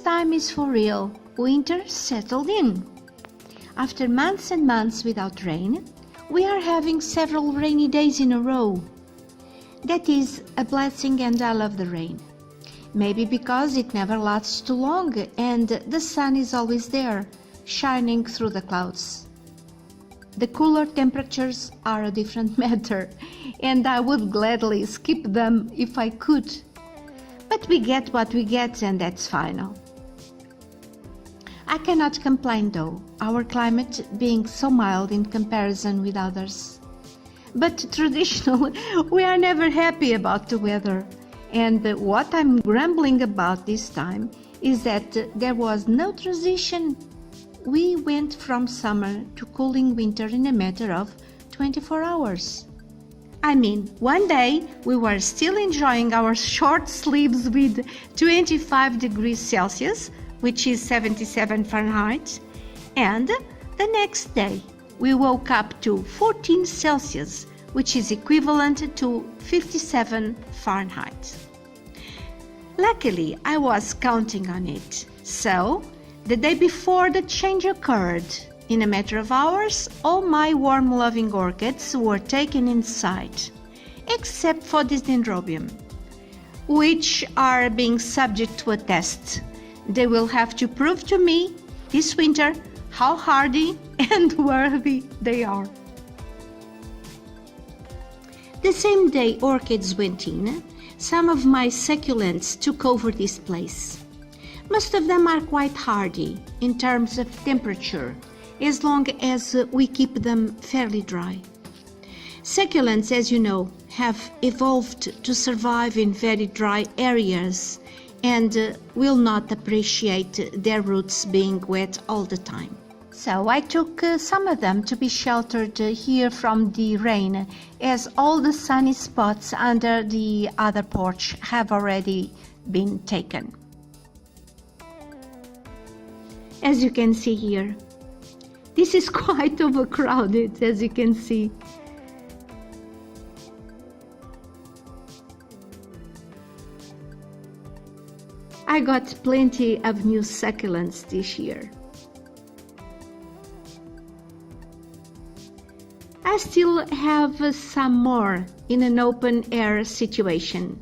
time is for real. Winter settled in. After months and months without rain, we are having several rainy days in a row. That is a blessing, and I love the rain. Maybe because it never lasts too long and the sun is always there, shining through the clouds. The cooler temperatures are a different matter, and I would gladly skip them if I could. But we get what we get, and that's final. I cannot complain though, our climate being so mild in comparison with others. But traditionally, we are never happy about the weather. And what I'm grumbling about this time is that there was no transition. We went from summer to cooling winter in a matter of 24 hours. I mean, one day we were still enjoying our short sleeves with 25 degrees Celsius, which is 77 Fahrenheit, and the next day we woke up to 14 Celsius, which is equivalent to 57 Fahrenheit. Luckily, I was counting on it, so the day before the change occurred, in a matter of hours, all my warm-loving orchids were taken inside, except for this dendrobium, which are being subject to a test. They will have to prove to me this winter how hardy and worthy they are. The same day orchids went in, some of my succulents took over this place. Most of them are quite hardy in terms of temperature, as long as we keep them fairly dry. Succulents, as you know, have evolved to survive in very dry areas and will not appreciate their roots being wet all the time. So I took some of them to be sheltered here from the rain, as all the sunny spots under the other porch have already been taken. As you can see here, this is quite overcrowded, as you can see. I got plenty of new succulents this year. I still have some more in an open air situation.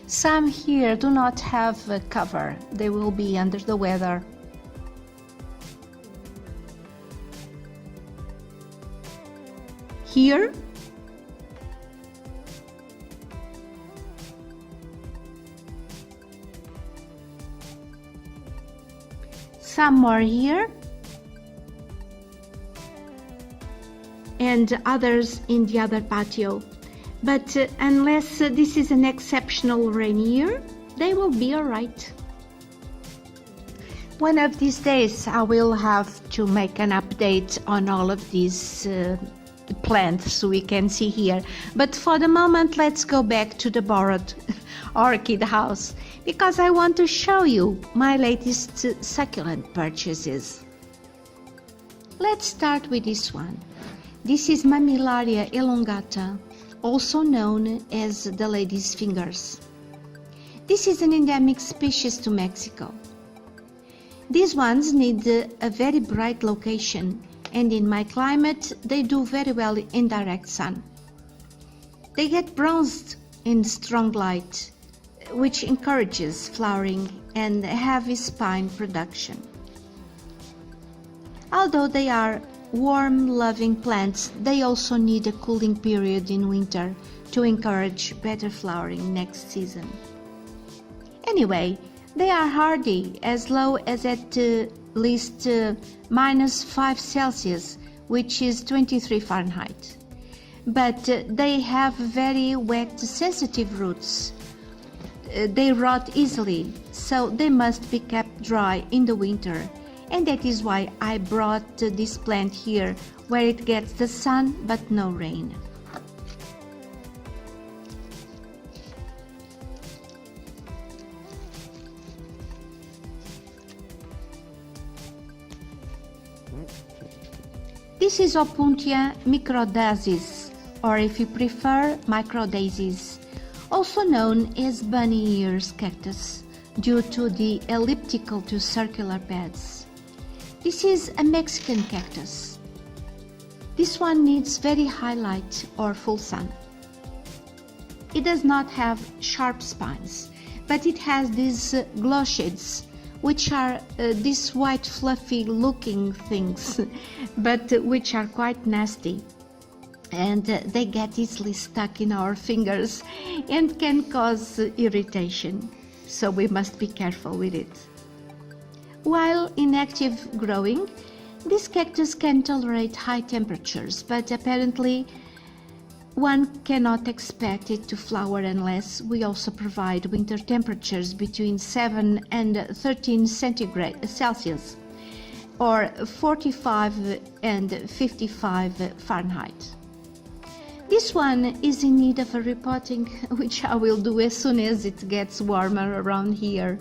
Some here do not have a cover. They will be under the weather. Here, some more here, and others in the other patio. But unless this is an exceptional rain year, they will be all right. One of these days I will have to make an update on all of these plants we can see here. But for the moment, let's go back to the borrowed orchid house, because I want to show you my latest succulent purchases. Let's start with this one. This is Mammillaria elongata, also known as the lady's fingers. This is an endemic species to Mexico. These ones need a very bright location, and in my climate they do very well in direct sun. They get bronzed in strong light, which encourages flowering and heavy spine production. Although they are warm-loving plants, they also need a cooling period in winter to encourage better flowering next season. Anyway, they are hardy as low as at least -5 Celsius, which is 23 Fahrenheit. But they have very wet sensitive roots. They rot easily, so they must be kept dry in the winter. And that is why I brought this plant here, where it gets the sun but no rain. This is Opuntia microdasis, or if you prefer, micro daisies, also known as bunny ears cactus due to the elliptical to circular pads. This is a Mexican cactus. This one needs very high light or full sun. It does not have sharp spines, but it has these glochids, which are these white fluffy looking things, but which are quite nasty. And they get easily stuck in our fingers and can cause irritation, so we must be careful with it. While in active growing, this cactus can tolerate high temperatures, but apparently one cannot expect it to flower unless we also provide winter temperatures between 7 and 13 centigrade Celsius, or 45 and 55 Fahrenheit. This one is in need of a repotting, which I will do as soon as it gets warmer around here.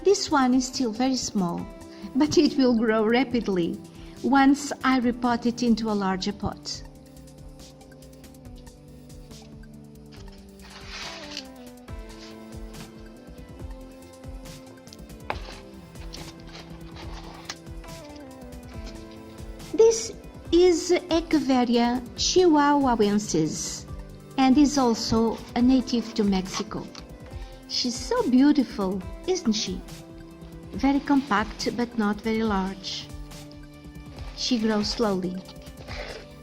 This one is still very small, but it will grow rapidly once I repot it into a larger pot. This is Echeveria chihuahuensis and is also a native to Mexico. She's so beautiful, isn't she? Very compact but not very large. She grows slowly.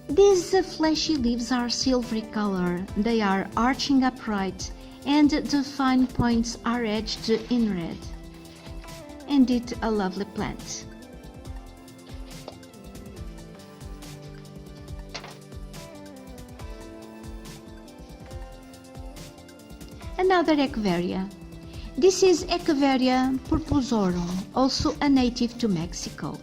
These fleshy leaves are silvery color. They are arching upright and the fine points are edged in red. Indeed, a lovely plant. Another Echeveria. This is Echeveria purpurorum, also a native to Mexico.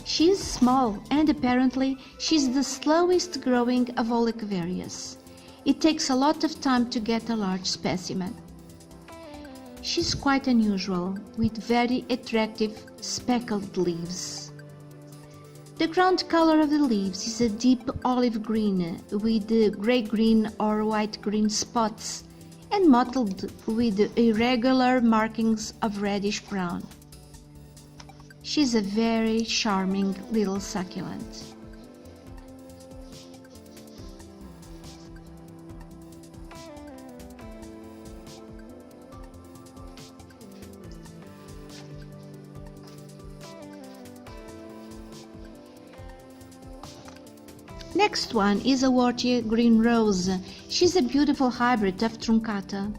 She is small and apparently she's the slowest growing of all Echeverias. It takes a lot of time to get a large specimen. She's quite unusual, with very attractive speckled leaves. The ground color of the leaves is a deep olive green with gray-green or white-green spots and mottled with irregular markings of reddish-brown. She's a very charming little succulent. Next one is a warty green rose. She's a beautiful hybrid of truncata.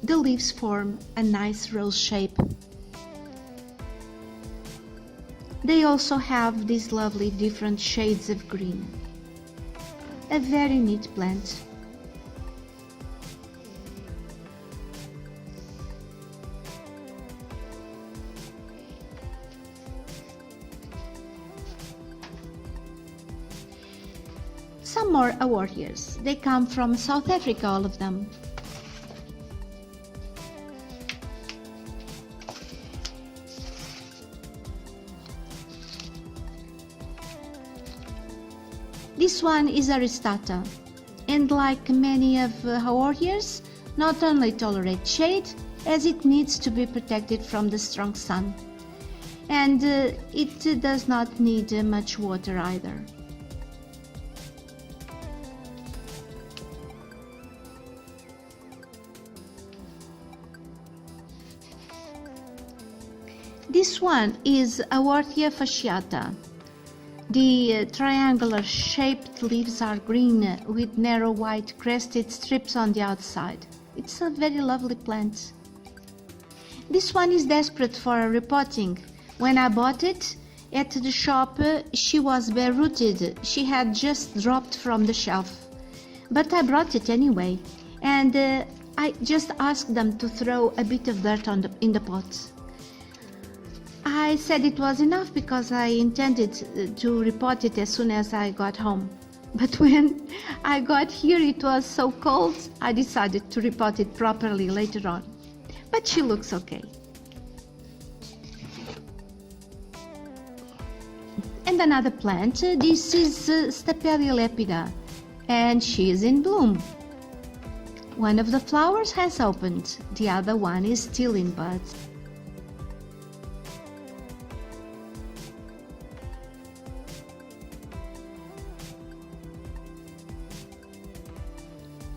The leaves form a nice rose shape. They also have these lovely different shades of green. A very neat plant. Some more warriors. They come from South Africa, all of them. This one is Aristata, and like many of warriors, not only tolerate shade, as it needs to be protected from the strong sun, and it does not need much water either. This one is Aortia fasciata. The triangular shaped leaves are green with narrow white crested strips on the outside. It's a very lovely plant. This one is desperate for a repotting. When I bought it at the shop, she was bare rooted. She had just dropped from the shelf. But I brought it anyway, and I just asked them to throw a bit of dirt in the pot. I said it was enough because I intended to repot it as soon as I got home. But when I got here it was so cold, I decided to repot it properly later on. But she looks okay. And another plant, this is Stapelia lepida, and she is in bloom. One of the flowers has opened, the other one is still in bud.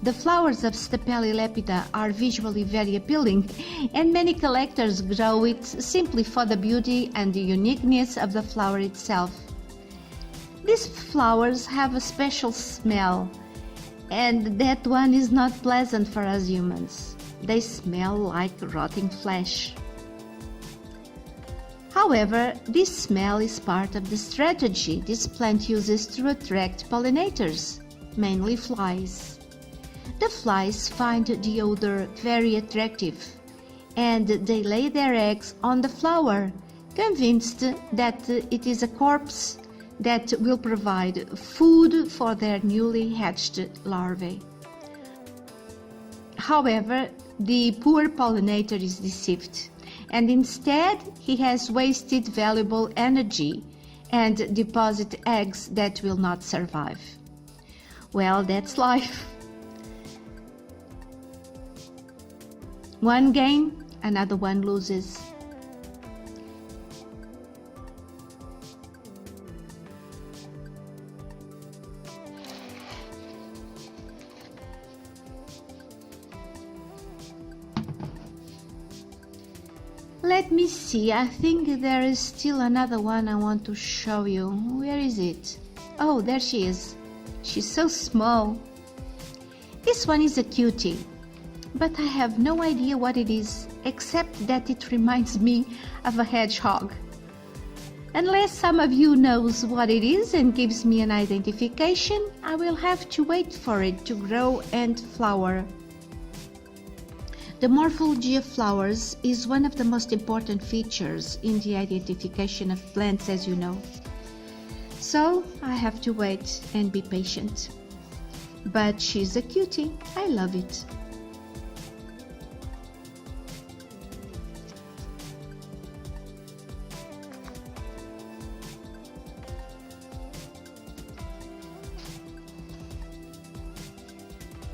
The flowers of Stapelia lepida are visually very appealing, and many collectors grow it simply for the beauty and the uniqueness of the flower itself. These flowers have a special smell, and that one is not pleasant for us humans. They smell like rotting flesh. However, this smell is part of the strategy this plant uses to attract pollinators, mainly flies. The flies find the odor very attractive, and they lay their eggs on the flower, convinced that it is a corpse that will provide food for their newly hatched larvae. However, the poor pollinator is deceived, and instead he has wasted valuable energy and deposited eggs that will not survive. Well, that's life. One gains, another one loses. Let me see, I think there is still another one I want to show you. Where is it? Oh, there she is. She's so small. This one is a cutie, but I have no idea what it is, except that it reminds me of a hedgehog. Unless some of you knows what it is and gives me an identification, I will have to wait for it to grow and flower. The morphology of flowers is one of the most important features in the identification of plants, as you know. So I have to wait and be patient. But she's a cutie. I love it.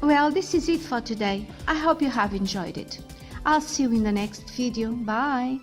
Well, this is it for today. I hope you have enjoyed it. I'll see you in the next video. Bye!